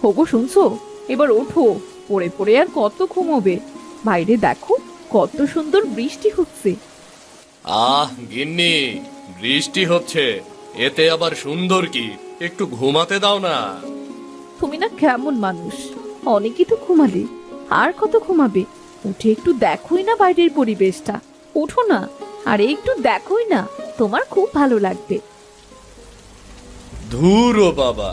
ওগো শুনছো? এবার ওঠো, পড়ে পড়ে আর কত ঘুমোবে? বাইরে দেখো কত সুন্দর বৃষ্টি হচ্ছে। গিন্নি, বৃষ্টি হচ্ছে, এতে আবার সুন্দর কি? একটু ঘুমাতে দাও না। তুমি না কেমন মানুষ, অনেকই তো ঘুমালে, আর কত ঘুমাবে? উঠে একটু দেখোই না বাইরের পরিবেশটা। ওঠো না, আরে একটু দেখোই না, তোমার খুব ভালো লাগবে। ধুর ও বাবা,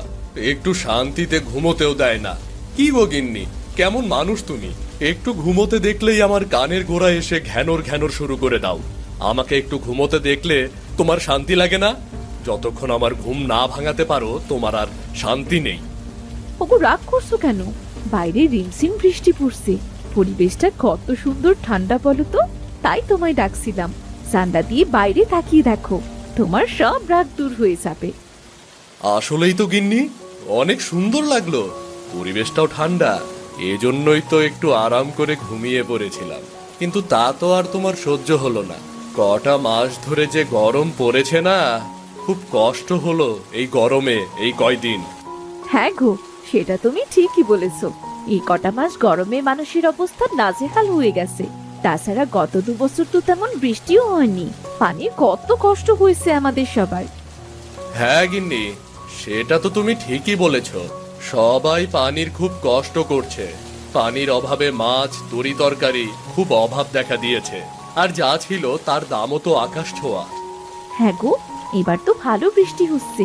একটু শান্তিতে ঘুমোতেও দেয় না। কি গো গিন্নি, কেমন মানুষ তুমি? একটু ঘুমোতে দেখলেই আমার কানের গোড়া এসে ঘ্যানর ঘ্যানর শুরু করে দাও। আমাকে একটু ঘুমোতে দেখলে তোমার শান্তি লাগে না? যতক্ষণ আমার ঘুম না ভাঙাতে পারো তোমার আর শান্তি নেই। ওগো রাগ করছো কেন? বাইরে রিমঝিম বৃষ্টি পড়ছে, পরিবেশটা কত সুন্দর ঠান্ডা বলো তো। তাই তোমায় ডাকছিলাম, জানলা দিয়ে বাইরে তাকিয়ে দেখো, তোমার সব রাগ দূর হয়ে যাবে। আসলেই তো গিন্নি, অনেক সুন্দর লাগলো, পরিবেশটাও ঠান্ডা। এজন্যই তো একটু আরাম করে ঘুমিয়ে পড়েছিলাম, কিন্তু তা তো আর তোমার সহ্য হলো না। কটা মাস ধরে যে গরম পড়েছে না, খুব কষ্ট হলো এই গরমে এই কয়দিন। হ্যাঁ গো, সেটা তুমি ঠিকই বলেছো। এই কটা মাস গরমে মানুষের অবস্থা নাজেহাল হয়ে গেছে। তাছাড়া গত 2 বছর তো তেমন বৃষ্টিও হয়নি, পানির কত কষ্ট হয়েছে আমাদের সবার। হ্যাঁ গিন্নি, সেটা তো তুমি ঠিকই বলেছ। সবাই পানির খুব কষ্ট করছে। পানির অভাবে মাছ তরি তরকারি খুব অভাব দেখা দিয়েছে, আর যা ছিল তার দামও তো আকাশ ছোঁয়া। হ্যাঁ গো, এবার তো ভালো বৃষ্টি হচ্ছে,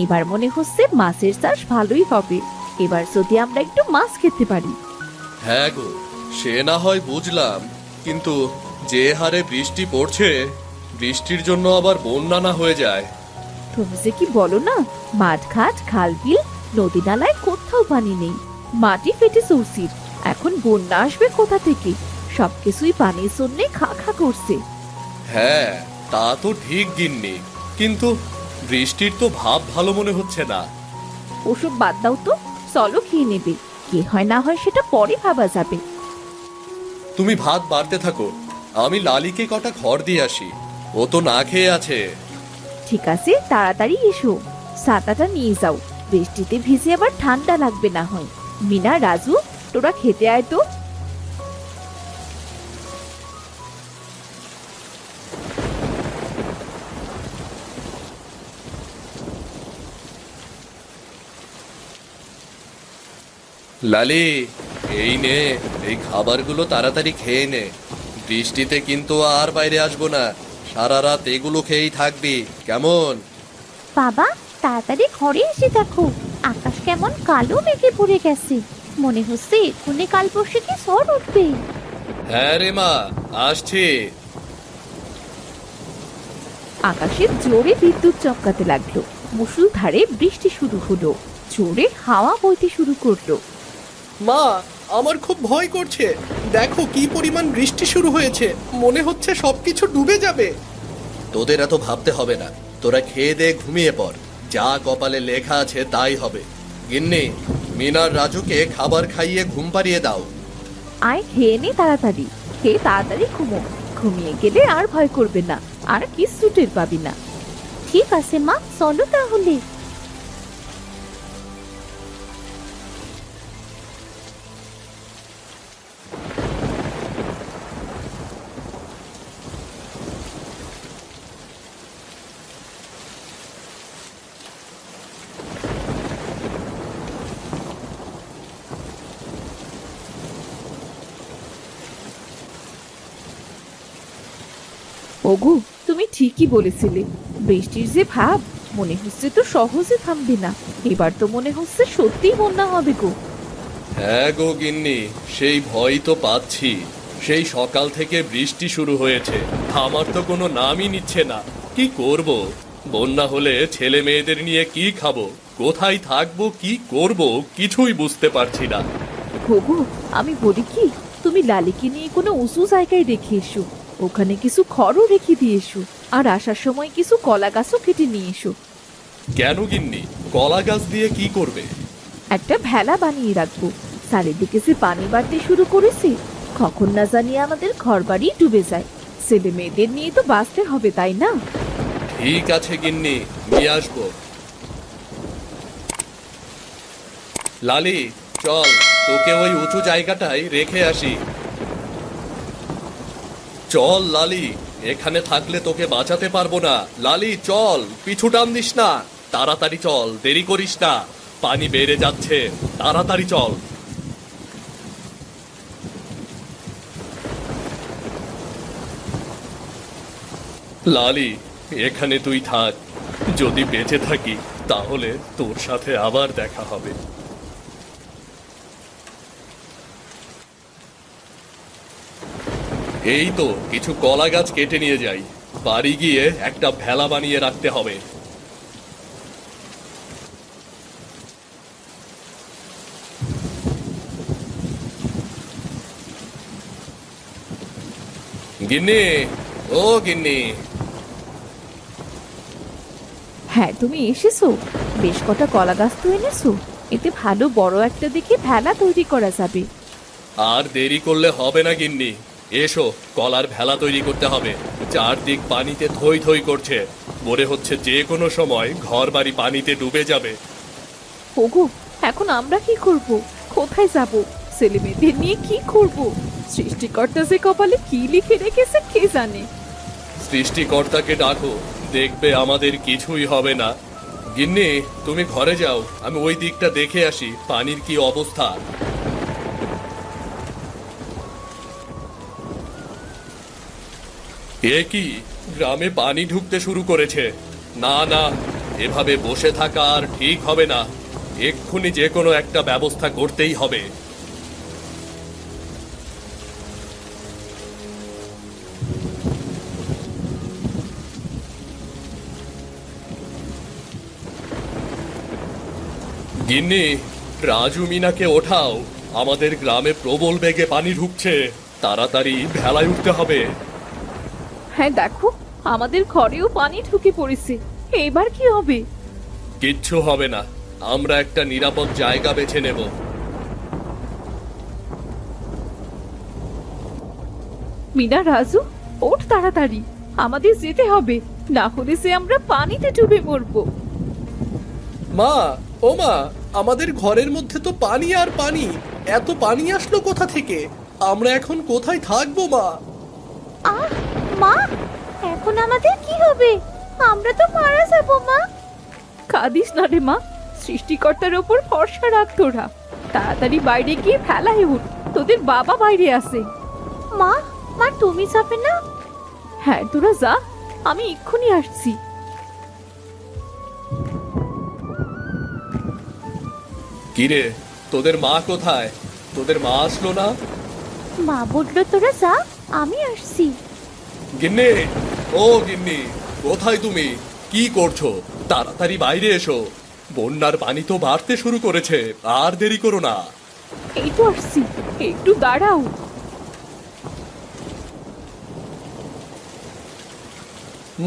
এবার মনে হচ্ছে মাছের চাষ ভালোই হবে। এবার যদি আমরা একটু মাছ খেতে পারি। হ্যাঁ গো, সে না হয় বুঝলাম, কিন্তু যে হারে বৃষ্টি পড়ছে, বৃষ্টির জন্য আবার বন্যা না হয়ে যায়। তুমি যে কি বলো না, মাঠ ঘাট খাল বিল নদী নালায় কোথাও পানি নেই, মাটি ফেটে চৌচির। এখন বন্যা আসবে কোথা থেকে? সবকিছুই পানির জন্যে খা খা করছে। হ্যাঁ, তা তো ঠিক গিন্নি, কিন্তু বৃষ্টির তো ভাব ভালো মনে হচ্ছে না। ওসব বাদ দাও তো, চলো খেয়ে নেবে। কি হয় না হয় সেটা পরে ভাবা যাবে। তুমি ভাত বাড়তে থাকো, আমি লালিকে কটা খড় দিয়ে আসি, ও তো না খেয়ে আছে। ঠিক আছে, তাড়াতাড়ি এসো, ছাতাটা নিয়ে যাও, বৃষ্টিতে ভিজে আবার ঠান্ডা লাগবে না হয়। মিনা, রাজু, তোরা খেতে আয় তো। লালি, এই নে, এই খাবারগুলো তাড়াতাড়ি খেয়ে নে। বৃষ্টিতে কিন্তু আর বাইরে আসবো না, সারা রাত এগুলো খেয়েই থাকবি, কেমন? বাবা, তাড়াতাড়ি ঘরে এসে দেখো, আকাশ কেমন কালো মেঘে পড়ে গেছে। মনে হচ্ছে এক্ষুনি কাল বৈশাখী ঝড় উঠবে। হ্যাঁ রে মা, আসছি। আকাশে জোরে বিদ্যুৎ চমকাতে লাগলো, মুষলধারে বৃষ্টি শুরু হলো, জোরে হাওয়া বইতে শুরু করলো। মা, আমার খুব ভয় করছে। দেখো কি পরিমাণ বৃষ্টি শুরু হয়েছে, মনে হচ্ছে সবকিছু ডুবে যাবে। তোদের এত ভাবতে হবে না, তোরা খেয়ে দে, ঘুমিয়ে পড়, যা কপালে লেখা আছে তাই হবে। গিন্নি, মিনার রাজুকে খাবার খাইয়ে ঘুম পাড়িয়ে দাও। আয় খেয়ে নে তাড়াতাড়ি, খেয়ে তাড়াতাড়ি ঘুমো। ঘুমিয়ে গেলে আর ভয় করবে না, আর কিচ্ছু টের পাবি না। ঠিক আছে মা, চলো তাহলে। ওগো, তুমি ঠিকই বলেছিলে, বৃষ্টির যে ভাব, মনে হচ্ছে তো সহজে থামবে না। এবার তো মনে হচ্ছে সত্যিই বন্যা হবে গো। হ্যাঁ গো গিন্নি, সেই ভয় তো পাচ্ছি। সেই সকাল থেকে বৃষ্টি শুরু হয়েছে, আমার তো কোনো নামই নিচ্ছে না। কি করব? বন্যা হলে ছেলে মেয়েদের নিয়ে কি খাবো, কোথায় থাকবো, কি করব, কিছুই বুঝতে পারছি না। ওগো, আমি বলি কি, তুমি লালিকে নিয়ে কোনো উঁচু জায়গায় রেখে এসো, ওখানে কিছু খড়ও রেখে দিয়ে এসো, আর আসার সময় কিছু কলা গাছও কেটে নিয়ে এসো। কেন গিন্নি, কলা গাছ দিয়ে কি করবে? একটা ভেলা বানিয়ে রাখবো, চারিদিকে যে পানি বাড়তে শুরু করেছে, কখন না জানি আমাদের ঘরবাড়ি ডুবে যায়। ছেলে মেয়েদের নিয়ে তো বাঁচতে হবে, তাই না? ঠিক আছে গিন্নি, নিয়ে আসবো। লালি, চল, তোকে ওই উঁচু জায়গাটায় রেখে আসি। চল লালি, এখানে থাকলে তোকে বাঁচাতে পারবো না। লালি চল, পিছু টান দিস না, তাড়াতাড়ি চল, দেরি করিস না, পানি বেড়ে যাচ্ছে, তাড়াতাড়ি চল। লালি, এখানে তুই থাক, যদি বেঁচে থাকি তাহলে তোর সাথে আবার দেখা হবে। এই তো কিছু কলা গাছ কেটে নিয়ে যাই, বাড়ি গিয়ে একটা ভেলা বানিয়ে রাখতে হবে। গিন্নি, ও গিন্নি। হ্যাঁ, তুমি এসেছো? বেশ কটা কলা গাছ তো এনেছো। এতে ভালো বড় একটা দেখে ভেলা তৈরি করা যাবে। আর দেরি করলে হবে না গিন্নি, এসো, কলার ভেলা তৈরি করতে হবে। চারদিক পানিতে থই থই করছে, মনে হচ্ছে যে কোনো সময় ঘর বাড়ি পানিতে ডুবে যাবে। ওগো, এখন আমরা কি করব? কোথায় যাব? ছেলে মেয়েদের নিয়ে কি করব? সৃষ্টিকর্তা যে কপালে কি লিখে রেখেছে কে জানে। সৃষ্টিকর্তাকে ডাকো, দেখবে আমাদের কিছুই হবে না। গিন্নি, তুমি ঘরে যাও, আমি ওই দিকটা দেখে আসি পানির কি অবস্থা। এ কি, গ্রামে পানি ঢুকতে শুরু করেছে। না না, এভাবে বসে থাকা আর ঠিক হবে না, এক্ষুনি যে কোনো একটা ব্যবস্থা করতেই হবে। গিন্নি, রাজু মিনাকে ওঠাও, আমাদের গ্রামে প্রবল বেগে পানি ঢুকছে, তাড়াতাড়ি ভেলায় উঠতে হবে। হ্যাঁ দেখো, আমাদের ঘরেও পানি ঢুকে পড়েছে। এবার কি হবে? কিচ্ছু হবে না, আমরা একটা নিরাপদ জায়গা বেছে নেব। মিনা, রাজু, ওঠ তাড়াতাড়ি, আমাদের যেতে হবে, না হলে যে আমরা পানিতে ডুবে মরবো। মা, ও মা, আমাদের ঘরের মধ্যে তো পানি আর পানি। এত পানি আসলো কোথা থেকে? আমরা এখন কোথায় থাকবো মা? আহ, মা, এখন আমাদের কি হবে? আমরা তো মারা যাবো মা। কাঁদিস না রে মা, সৃষ্টিকর্তার ওপর ভরসা রাখ তোরা। তাড়াতাড়ি বাইরে গিয়ে ফেলায় উঠ, তোদের বাবা বাইরে আছে। মা, মা তুমি যাবে না? হ্যাঁ, তোরা যা, আমি এক্ষুনি আসছি। কিরে, তোদের মা কোথায়? তোদের মা আসলো না? মা বললো তোরা যা, আমি আসছি। গিন্নি, ও গিন্নি, কোথায় তুমি? কি করছো? তাড়াতাড়ি বাইরে এসো, বন্যার পানি তো বাড়তে শুরু করেছে, আর দেরি করো না। এই তো আসছি, একটু দাঁড়াও।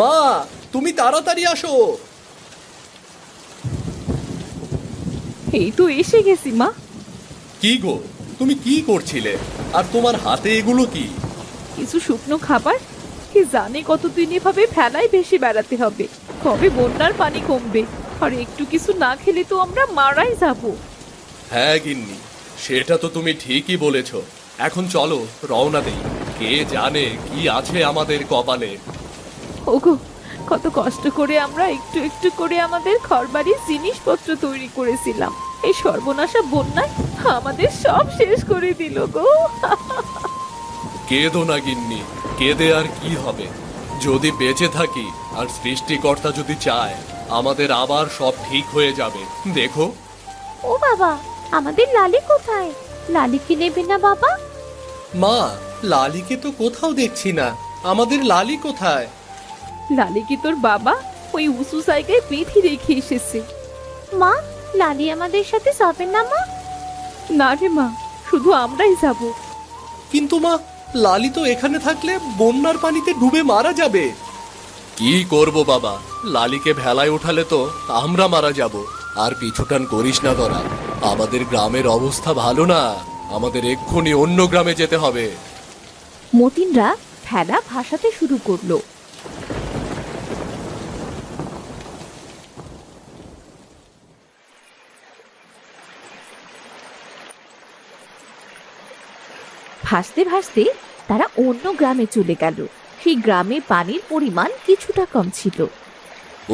মা, তুমি তাড়াতাড়ি আসো। এই তো এসে গেছি মা। কি গো, তুমি কি করছিলে? আর তোমার হাতে এগুলো কি? কিছু শুকনো খাবার। কি জানে কতদিন এভাবে ফেলায় ভেসে বেড়াতে হবে, কবে বন্যার পানি কমবে। আর একটু কিছু না খেলে তো আমরা মারাই যাব। হ্যাঁ গিন্নি, সেটা তো তুমি ঠিকই বলেছ। এখন চলো রওনা দেই, কে জানে কি আছে আমাদের কপালে। ওগো, কত কষ্ট করে আমরা একটু একটু করে আমাদের ঘরবাড়ির জিনিসপত্র তৈরি করেছিলাম, এই সর্বনাশা বন্যায় আমাদের সব শেষ করে দিল গো। কেঁদো না গিন্নি, কেঁদে আর কি হবে? যদি বেঁচে থাকি আর সৃষ্টিকর্তা যদি চায়, আমাদের আবার সব ঠিক হয়ে যাবে, দেখো। ও বাবা, আমাদের লালি কোথায়? লালিকে নেবে না বাবা? মা, লালিকে তো কোথাও দেখছি না। আমাদের লালি কোথায়? লালি কি তোর বাবা ওই উঁচু জায়গায় বেঁধে রেখে এসেছে। মা, লালি আমাদের সাথে যাবে না মা? না রে মা, শুধু আমরাই যাব। কিন্তু মা, লালি তো এখানে থাকলে বন্যার পানিতে ডুবে মারা যাবে। কি করব বাবা, লালিকে ভেলায় উঠালে তো আমরা মারা যাব। আর পিছুটান করিস না তোরা, আমাদের গ্রামের অবস্থা ভালো না, আমাদের এক্ষুনি অন্য গ্রামে যেতে হবে। মতিনরা ভেলা ভাসাতে শুরু করলো। ভাসতে ভাসতে তারা অন্য গ্রামে চলে গেল। সেই গ্রামে পানির পরিমাণ কিছুটা কম ছিল।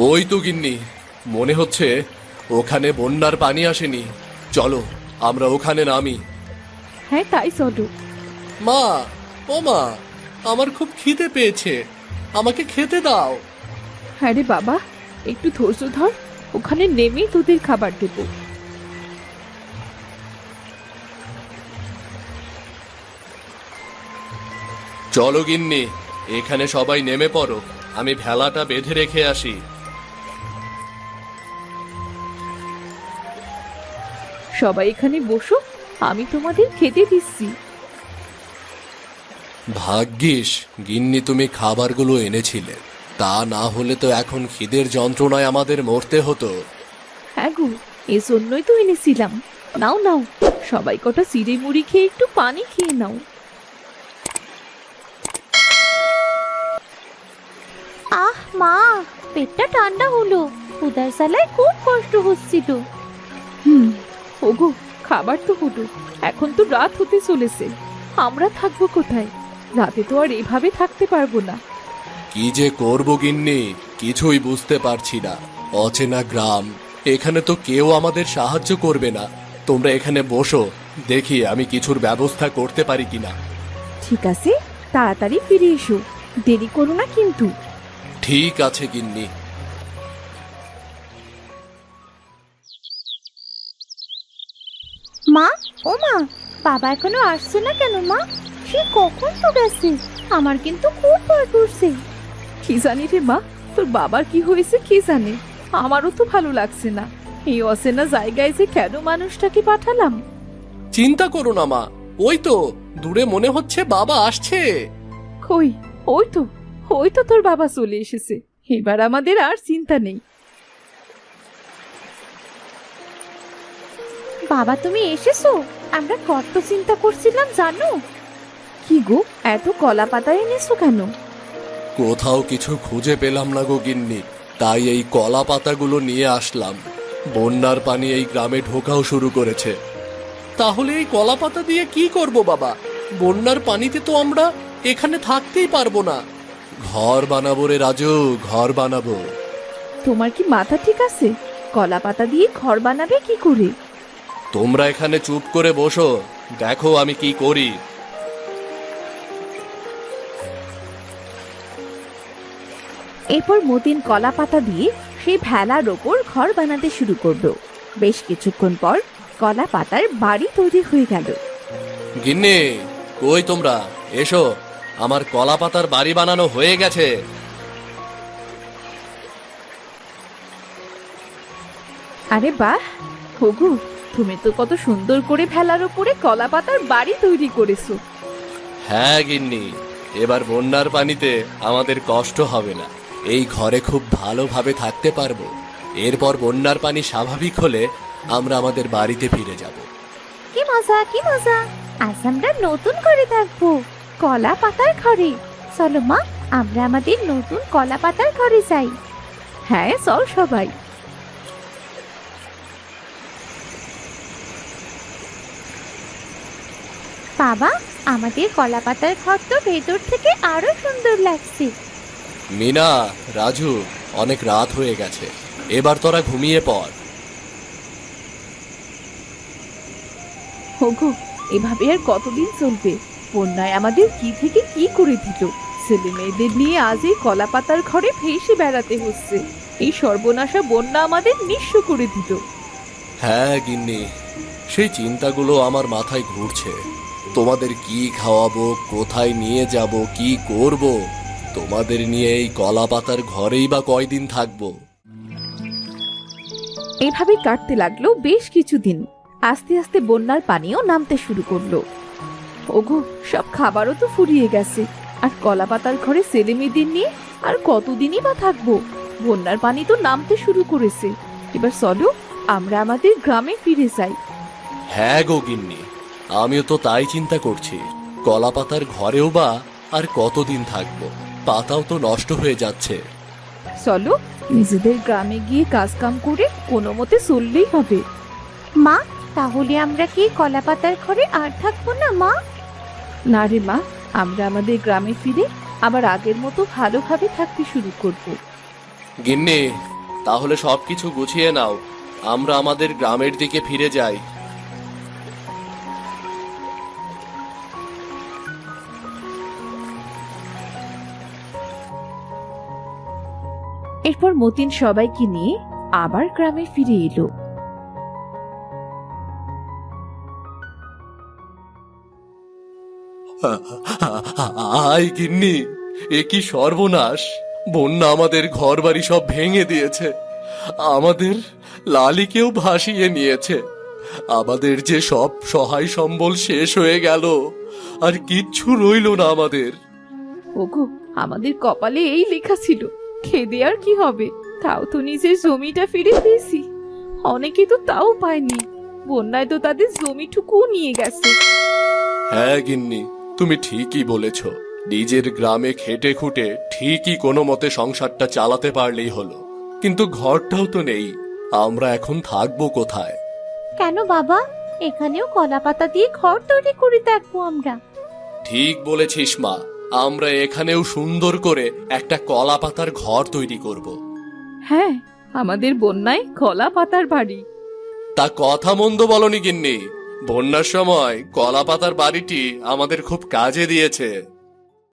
ওই তো গিন্নি, মনে হচ্ছে ওখানে বন্যার পানি আসেনি। চলো আমরা ওখানে নামি। হ্যাঁ, তাই চলো। মা, ও মা, আমার খুব খিদে পেয়েছে, আমাকে খেতে দাও। হ্যাঁ রে বাবা, একটু ধৈর্য ধর, ওখানে নেমেই তোদের খাবার দেবো। চলো গিন্নি, এখানে সবাই নেমে পড়ো, আমি ভেলাটা বেঁধে রেখে আসি। সবাই এখানে বসো, আমি তোমাদের খেতে দিচ্ছি। ভাগ্যিস গিন্নি তুমি খাবারগুলো এনেছিলে, তা না হলে তো এখন খিদের যন্ত্রণায় আমাদের মরতে হতো। হ্যাঁ গো, এজন্যই তো এনেছিলাম। নাও নাও, সবাই কটা চিড়ে মুড়ি খেয়ে একটু পানি খেয়ে নাও। আহ মা, পেটটা ঠান্ডা হলো, ক্ষুধার জ্বালায় খুব কষ্ট হচ্ছিল। ওগো, খাবার তো হলো, এখন তো রাত হতে চলেছে। আমরা থাকবো কোথায়? রাতে তো আর এভাবে থাকতে পারবো না। কি যে করবো গিন্নি, কিছুই বুঝতে পারছি না। অচেনা গ্রাম, এখানে তো কেউ আমাদের সাহায্য করবে না। তোমরা এখানে বসো, দেখি আমি কিছুর ব্যবস্থা করতে পারি কিনা। ঠিক আছে, তাড়াতাড়ি ফিরে এসো, দেরি করো না কিন্তু। ঠিক আছে গিন্নি। মা, ও মা, বাবা এখনো আসছে না কেন মা? সে কখন তো গেছে, আমার কিন্তু খুব ভয় করছে। কি জানি রে মা, তোর বাবার কি হয়েছে কে জানে। আমারও তো ভালো লাগছে না, এই অচেনা জায়গায় যে কেন মানুষটাকে পাঠালাম। চিন্তা করো না মা, ওই তো দূরে মনে হচ্ছে বাবা আসছে। কই, ওই তো তোর বাবা চলে এসেছে। এবার আমাদের আর চিন্তা নেই। বাবা তুমি এসেছো? আমরা কত চিন্তা করছিলাম জানো। কি গো, এত কলা পাতা এনেছো কেন? কোথাও কিছু খুঁজে পেলাম না গো গিন্নি, তাই এই কলা পাতাগুলো নিয়ে আসলাম। বন্যার পানি এই গ্রামে ঢোকাও শুরু করেছে। তাহলে এই কলা পাতা দিয়ে কি করব বাবা? বন্যার পানিতে তো আমরা এখানে থাকতেই পারবো না। ঘর বানাবো রে রাজু, ঘর বানাবো। তোমার কি মাথা ঠিক আছে? কলা পাতা দিয়ে ঘর বানাবে কি করে? তোমরা এখানে চুপ করে বসো, দেখো আমি কি করি। এরপর মতিন কলা পাতা দিয়ে সেই ভেলার ওপর ঘর বানাতে শুরু করলো। বেশ কিছুক্ষণ পর কলা পাতার বাড়ি তৈরি হয়ে গেল। গিন্নি, কই তোমরা? এসো, আমার কলা পাতার বাড়ি বানানো হয়ে গেছে। আরে বাহ, হগু, তুমি তো কত সুন্দর করে ভেলার ওপরে কলা পাতার বাড়ি তৈরি করেছো। হ্যাঁ গিন্নি, এবার বন্যার পানিতে আমাদের কষ্ট হবে না। এই ঘরে খুব ভালোভাবে থাকতে পারবো। এরপর বন্যার পানি স্বাভাবিক হলে আমরা আমাদের বাড়িতে ফিরে যাব। কি মজা, কি মজা, আজ আমরা নতুন করে থাকবো কলা পাতার ঘরে। চলো মা, আমরা আমাদের নতুন কলা পাতার ঘরে যাই। হ্যাঁ চল সবাই। বাবা, আমাদের কলা পাতার ঘর তো ভেতর থেকে আরো সুন্দর লাগছে। মিনা, রাজু, অনেক রাত হয়ে গেছে, এবার তোরা ঘুমিয়ে পড়। হগু, এভাবে আর কতদিন চলবে? বন্যায় আমাদের কি থেকে কি করে দিল। ছেলে মেয়েদের নিয়ে আজ এই কলা পাতার ঘরে ভেসে বেড়াতে হচ্ছে। এই সর্বনাশা বন্যা আমাদের নিঃস্ব করে দিল। হ্যাঁ গিন্নি, সেই চিন্তাগুলো আমার মাথায় ঘুরছে। তোমাদের কি খাওয়াবো, কোথায় নিয়ে যাব, কি করব? তোমাদের নিয়ে এই কলা পাতার ঘরেই বা কয়দিন থাকবো? এভাবে কাটতে লাগলো বেশ কিছুদিন। আস্তে আস্তে বন্যার পানিও নামতে শুরু করলো। ওগো, সব খাবারও তো ফুরিয়ে গেছে, আর কলা পাতার ঘরে ছেলে মেয়েদের নিয়ে আর কতদিনই বা থাকবো? বন্যার পানি তো নামতে শুরু করেছে। এবার চলো আমরা আমাদের গ্রামে ফিরে যাই। হ্যাঁ গো গিন্নি, আমিও তো তাই চিন্তা করছি। কলা পাতার ঘরেও বা আর কতদিন থাকবো? পাতাও তো নষ্ট হয়ে যাচ্ছে। চলো নিজেদের গ্রামে গিয়ে কাজ কাম করে কোনো মতে চললেই হবে। মা, তাহলে আমরা কি কলা পাতার ঘরে আর থাকবো না মা? না রে মা, আমরা আমাদের গ্রামে ফিরে আবার আগের মতো ভালোভাবে থাকতে শুরু করব। গিন্নি, তাহলে সবকিছু গুছিয়ে নাও, আমরা আমাদের গ্রামের দিকে ফিরে যাই। এরপর মতিন সবাইকে নিয়ে আবার গ্রামে ফিরে এলো। আয় গিন্নি, এ কি সর্বনাশ! বন্যা আমাদের ঘরবাড়ি সব ভেঙে দিয়েছে, আমাদের লালিকেও ভাসিয়ে নিয়েছে। আমাদের যে সব সহায় সম্বল শেষ হয়ে গেল, আর কিচ্ছু রইলো না আমাদের। ওগো, আমাদের কপালে এই লেখা ছিল, খেদে আর কি হবে, তাও তো নিজের জমিটা ফিরে পেয়েছি। অনেকে তো তাও পায়নি, বন্যায় তো তাদের জমিটুকুও নিয়ে গেছে। হ্যাঁ গিন্নি, তুমি ঠিকই বলেছ। নিজের গ্রামে খেটে খুঁটে ঠিকই কোনো মতে সংসারটা চালাতে পারলেই হলো, কিন্তু ঘরটাও তো নেই। আমরা এখন থাকবো কোথায়? কেন বাবা, এখানেও কলা পাতা দিয়ে ঘর তৈরি করে থাকবো আমরা। ঠিক বলেছিস মা, আমরা এখানেও সুন্দর করে একটা কলা পাতার ঘর তৈরি করব। হ্যাঁ, আমাদের বন্যায় কলা পাতার বাড়ি। তা কথা মন্দ বলনি গিন্নি, বন্যার সময় কলা পাতার বাড়িটি আমাদের খুব কাজে দিয়েছে।